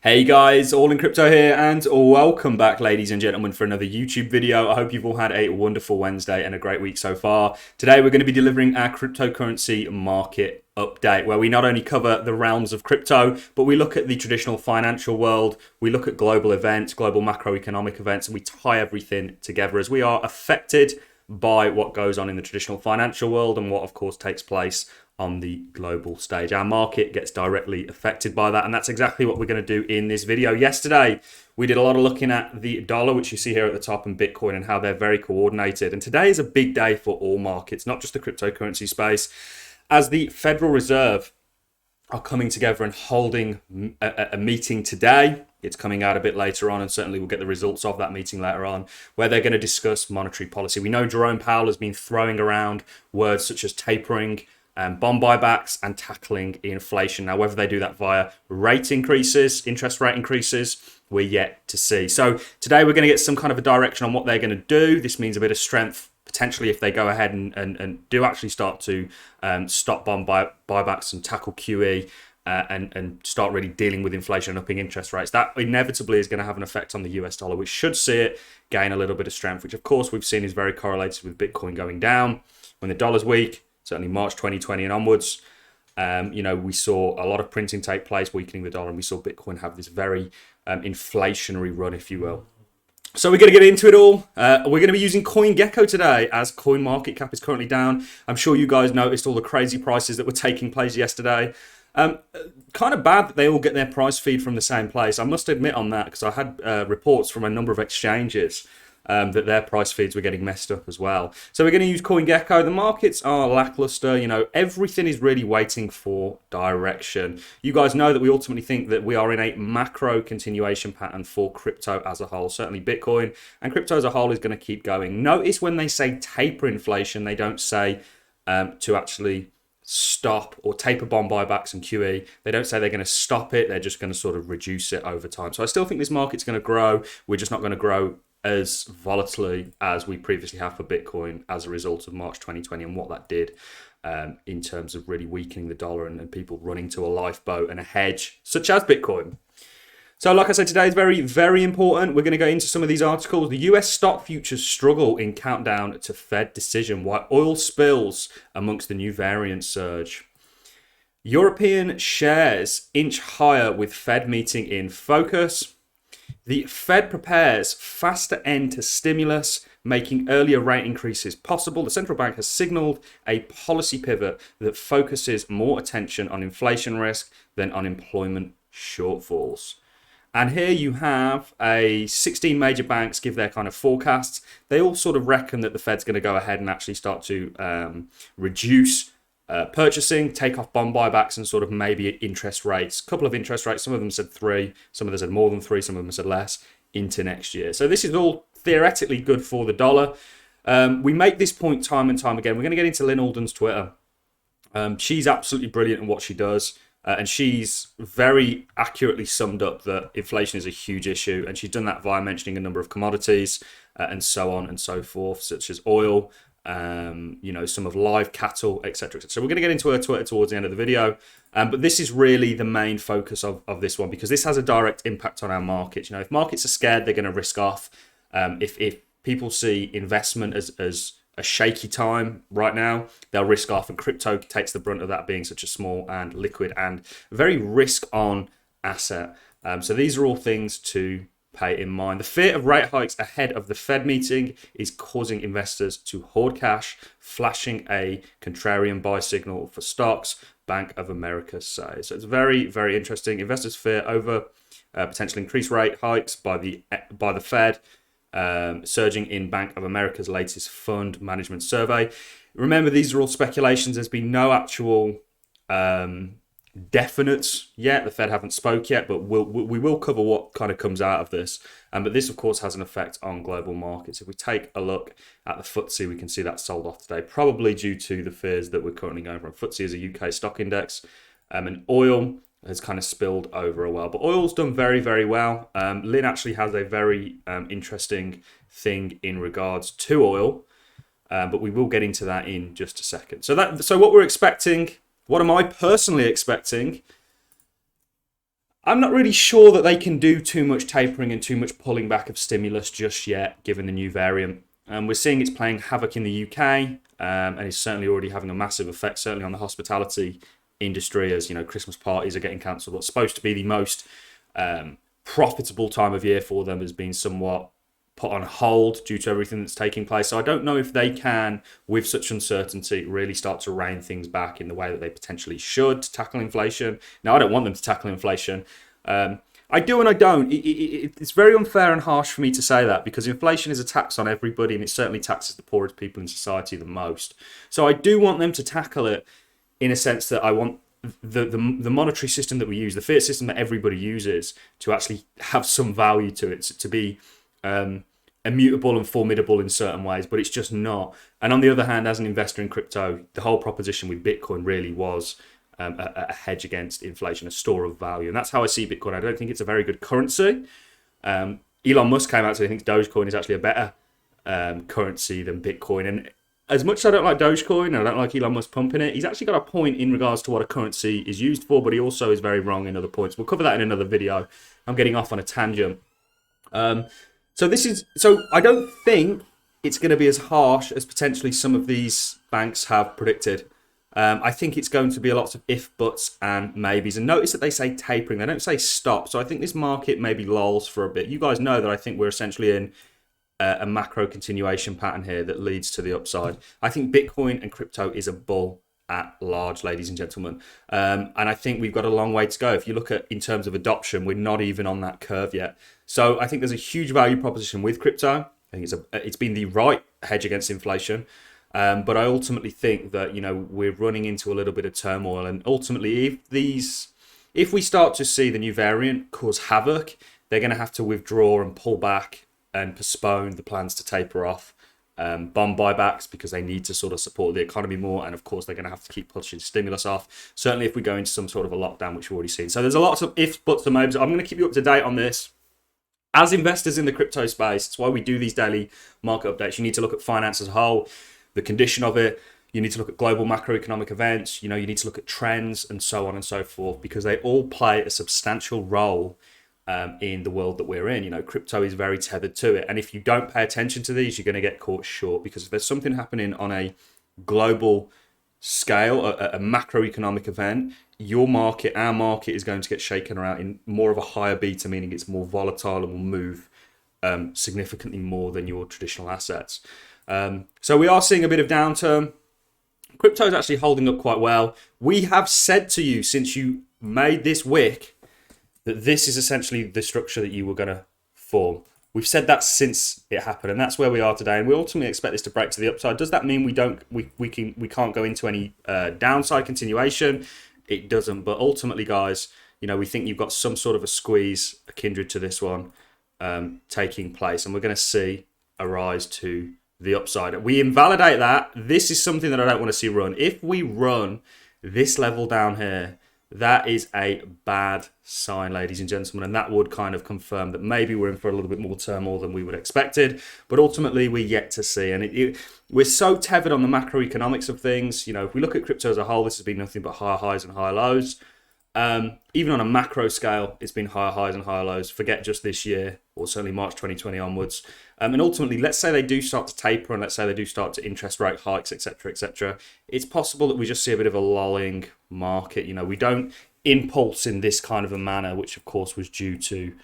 Hey guys, All in Crypto here, and welcome back, ladies and gentlemen, for another YouTube video. I hope you've all had a wonderful Wednesday and a great week so far. Today we're going to be delivering our cryptocurrency market update, where we not only cover the realms of crypto, but we look at the traditional financial world, we look at global events, global macroeconomic events, and we tie everything together as we are affected by what goes on in the traditional financial world and what, of course, takes place on the global stage. Our market gets directly affected by that, and that's exactly what we're going to do in this video. Yesterday, we did a lot of looking at the dollar, which you see here at the top, and Bitcoin, and how they're very coordinated. And today is a big day for all markets, not just the cryptocurrency space, as the Federal Reserve are coming together and holding a meeting today. It's coming out a bit later on, and certainly we'll get the results of that meeting later on, where they're going to discuss monetary policy. We know Jerome Powell has been throwing around words such as tapering, bond buybacks, and tackling inflation. Now, whether they do that via rate increases, interest rate increases, we're yet to see. So today we're going to get some kind of a direction on what they're going to do. This means a bit of strength potentially if they go ahead and do actually start to stop bond buybacks and tackle QE. And start really dealing with inflation and upping interest rates. That inevitably is going to have an effect on the US dollar, which should see it gain a little bit of strength, which of course we've seen is very correlated with Bitcoin going down. When the dollar's weak, certainly March 2020 and onwards, we saw a lot of printing take place, weakening the dollar, and we saw Bitcoin have this very inflationary run, if you will. So we're going to get into it all. We're going to be using CoinGecko today, as CoinMarketCap is currently down. I'm sure you guys noticed all the crazy prices that were taking place yesterday. Kind of bad that they all get their price feed from the same place. I must admit on that, because I had reports from a number of exchanges that their price feeds were getting messed up as well. So we're going to use CoinGecko. The markets are lackluster. Everything is really waiting for direction. You guys know that we ultimately think that we are in a macro continuation pattern for crypto as a whole. Certainly Bitcoin and crypto as a whole is going to keep going. Notice when they say taper inflation, they don't say to actually stop or taper bond buybacks and QE. They don't say they're going to stop it. They're just going to sort of reduce it over time. So I still think this market's going to grow. We're just not going to grow as volatilely as we previously have for Bitcoin as a result of March 2020 and what that did in terms of really weakening the dollar and people running to a lifeboat and a hedge such as Bitcoin. So like I said, today is very, very important. We're going to go into some of these articles. The US stock futures struggle in countdown to Fed decision, while oil spills amongst the new variant surge. European shares inch higher with Fed meeting in focus. The Fed prepares faster end to stimulus, making earlier rate increases possible. The central bank has signaled a policy pivot that focuses more attention on inflation risk than on employment shortfalls. And here you have 16 major banks give their kind of forecasts. They all sort of reckon that the Fed's going to go ahead and actually start to reduce purchasing, take off bond buybacks, and sort of maybe interest rates. A couple of interest rates. Some of them said 3, some of them said more than 3, some of them said less into next year. So this is all theoretically good for the dollar. We make this point time and time again. We're going to get into Lynn Alden's Twitter. She's absolutely brilliant in what she does. And she's very accurately summed up that inflation is a huge issue. And she's done that via mentioning a number of commodities and so on and so forth, such as oil, some of live cattle, etc. etc. So we're going to get into her Twitter towards the end of the video. But this is really the main focus of this one, because this has a direct impact on our markets. If markets are scared, they're going to risk off. If people see investment as a shaky time right now, they'll risk off, and crypto takes the brunt of that, being such a small and liquid and very risk on asset. So these are all things to pay in mind. The fear of rate hikes ahead of the Fed meeting is causing investors to hoard cash, flashing a contrarian buy signal for stocks, Bank of America says. So it's very, very interesting. Investors fear over potential increased rate hikes by the Fed. Surging in Bank of America's latest fund management survey. Remember, these are all speculations. There's been no actual definites yet. The Fed haven't spoke yet, but we will cover what kind of comes out of this. But this, of course, has an effect on global markets. If we take a look at the FTSE, we can see that sold off today, probably due to the fears that we're currently going from. FTSE is a UK stock index, and oil has kind of spilled over a while. But oil's done very, very well. Lynn actually has a very interesting thing in regards to oil, but we will get into that in just a second. So what we're expecting, what am I personally expecting? I'm not really sure that they can do too much tapering and too much pulling back of stimulus just yet, given the new variant. We're seeing it's playing havoc in the UK, and it's certainly already having a massive effect, certainly on the hospitality industry, as you know, Christmas parties are getting cancelled. What's supposed to be the most profitable time of year for them has been somewhat put on hold due to everything that's taking place. So I don't know if they can, with such uncertainty, really start to rein things back in the way that they potentially should to tackle inflation. Now, I don't want them to tackle inflation. I do and I don't. It's very unfair and harsh for me to say that, because inflation is a tax on everybody, and it certainly taxes the poorest people in society the most. So I do want them to tackle it in a sense that I want the monetary system that we use, the fiat system that everybody uses, to actually have some value to it, to be immutable and formidable in certain ways, but it's just not. And on the other hand, as an investor in crypto, the whole proposition with Bitcoin really was a hedge against inflation, a store of value. And that's how I see Bitcoin. I don't think it's a very good currency. Elon Musk came out to, I think Dogecoin is actually a better currency than Bitcoin. And as much as I don't like Dogecoin and I don't like Elon Musk pumping it, he's actually got a point in regards to what a currency is used for, but he also is very wrong in other points. We'll cover that in another video. I'm getting off on a tangent. So I don't think it's going to be as harsh as potentially some of these banks have predicted. I think it's going to be a lot of if, buts, and maybes. And notice that they say tapering. They don't say stop. So I think this market maybe lulls for a bit. You guys know that I think we're essentially in a macro continuation pattern here that leads to the upside. I think Bitcoin and crypto is a bull at large, ladies and gentlemen. And I think we've got a long way to go. If you look at in terms of adoption, we're not even on that curve yet. So I think there's a huge value proposition with crypto. I think it's been the right hedge against inflation. But I ultimately think that, you know, we're running into a little bit of turmoil. And ultimately, if we start to see the new variant cause havoc, they're going to have to withdraw and pull back and postpone the plans to taper off bond buybacks, because they need to sort of support the economy more. And of course, they're going to have to keep pushing stimulus off, certainly if we go into some sort of a lockdown, which we've already seen. So there's a lot of ifs, buts, and maybes. I'm going to keep you up to date on this. As investors in the crypto space, it's why we do these daily market updates. You need to look at finance as a whole, the condition of it. You need to look at global macroeconomic events. You know, you need to look at trends and so on and so forth, because they all play a substantial role in the world that we're in. You know, crypto is very tethered to it. And if you don't pay attention to these, you're going to get caught short, because if there's something happening on a global scale, a macroeconomic event, your market, our market, is going to get shaken around in more of a higher beta, meaning it's more volatile and will move significantly more than your traditional assets. So we are seeing a bit of downturn. Crypto is actually holding up quite well. We have said to you since you made this wick that this is essentially the structure that you were going to form. We've said that since it happened, and that's where we are today. And we ultimately expect this to break to the upside. Does that mean we can't go into any downside continuation? It doesn't. But ultimately, guys, you know, we think you've got some sort of a squeeze, a kindred to this one, taking place, and we're going to see a rise to the upside. We invalidate that. This is something that I don't want to see run. If we run this level down here, that is a bad sign, ladies and gentlemen, and that would kind of confirm that maybe we're in for a little bit more turmoil than we would have expected. But ultimately, we're yet to see, and we're so tethered on the macroeconomics of things. You know, if we look at crypto as a whole, this has been nothing but higher highs and higher lows. Even on a macro scale, it's been higher highs and higher lows. Forget just this year, or certainly March 2020 onwards. And ultimately, let's say they do start to taper, and let's say they do start to interest rate hikes, etc., etc. It's possible that we just see a bit of a lulling market. You know, we don't impulse in this kind of a manner, which of course was due to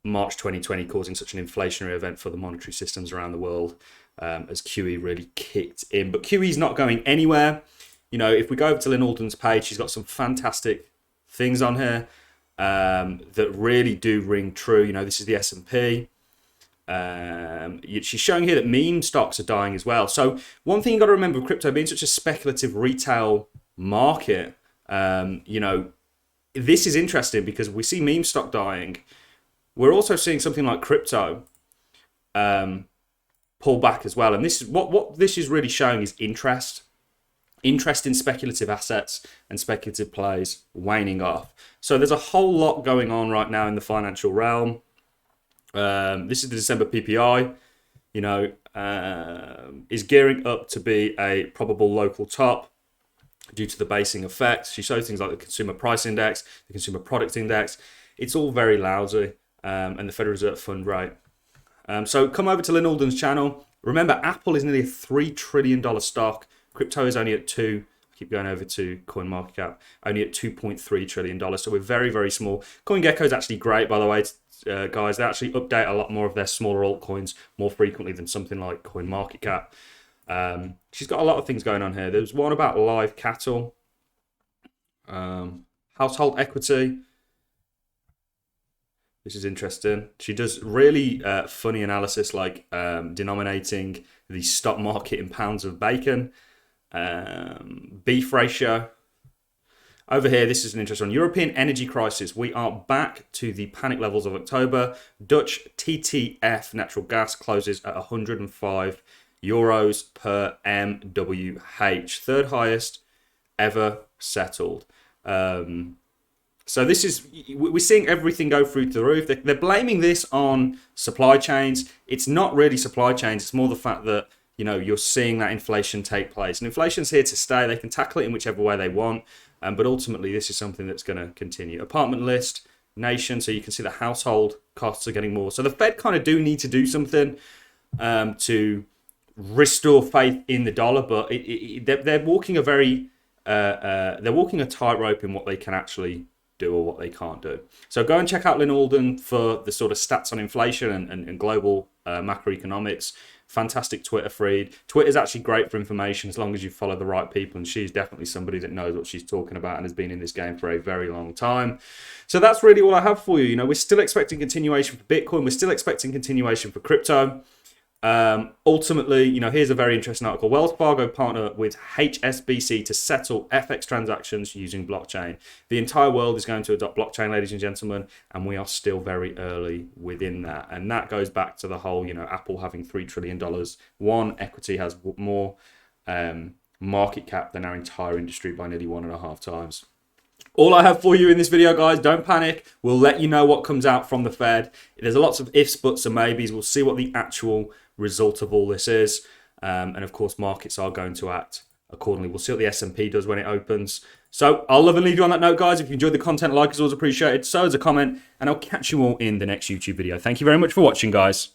March 2020 causing such an inflationary event for the monetary systems around the world, as QE really kicked in. But QE is not going anywhere. You know, if we go over to Lynn Alden's page, she's got some fantastic things on here that really do ring true. You know, this is the S&P. She's showing here that meme stocks are dying as well. So one thing you got to remember with crypto being such a speculative retail market, you know, this is interesting because we see meme stock dying. We're also seeing something like crypto pull back as well. And this is what this is really showing is interest in speculative assets and speculative plays waning off. So there's a whole lot going on right now in the financial realm. This is the December PPI, you know, is gearing up to be a probable local top. due to the basing effect. She shows things like the consumer price index, the consumer product index. It's all very lousy, and the Federal Reserve fund rate. So come over to Lynn Alden's channel. Remember, Apple is nearly a $3 trillion stock. Crypto is only at 2. I keep going over to CoinMarketCap, only at $2.3 trillion. So we're very, very small. CoinGecko is actually great, by the way, guys. They actually update a lot more of their smaller altcoins more frequently than something like CoinMarketCap. She's got a lot of things going on here. There's one about live cattle, household equity. This is interesting. She does really funny analysis, like denominating the stock market in pounds of bacon, beef ratio. Over here, this is an interesting one. European energy crisis. We are back to the panic levels of October. Dutch TTF natural gas closes at 105 euros per MWH, third highest ever settled. So this is, we're seeing everything go through to the roof. They're blaming this on supply chains. It's not really supply chains. It's more the fact that, you know, you're seeing that inflation take place. And inflation's here to stay. They can tackle it in whichever way they want. But ultimately, this is something that's going to continue. Apartment list, nation. So you can see the household costs are getting more. So the Fed kind of do need to do something to restore faith in the dollar. But they're walking a very, they're walking a tightrope in what they can actually do or what they can't do. So go and check out Lynn Alden for the sort of stats on inflation and global macroeconomics. Fantastic Twitter feed. Twitter's actually great for information as long as you follow the right people, and she's definitely somebody that knows what she's talking about and has been in this game for a very long time. So that's really all I have for you. You know, we're still expecting continuation for Bitcoin. We're still expecting continuation for crypto. Ultimately, you know, here's a very interesting article. Wells Fargo partner with HSBC to settle FX transactions using blockchain. The entire world is going to adopt blockchain, ladies and gentlemen, and we are still very early within that. And that goes back to the whole, you know, Apple having $3 trillion. One, equity has more market cap than our entire industry by nearly 1.5 times. All I have for you in this video, guys, don't panic. We'll let you know what comes out from the Fed. There's lots of ifs, buts, and maybes. We'll see what the actual result of all this is. And of course, markets are going to act accordingly. We'll see what the S&P does when it opens. So I'll love and leave you on that note, guys. If you enjoyed the content, like is always appreciated. So is a comment, and I'll catch you all in the next YouTube video. Thank you very much for watching, guys.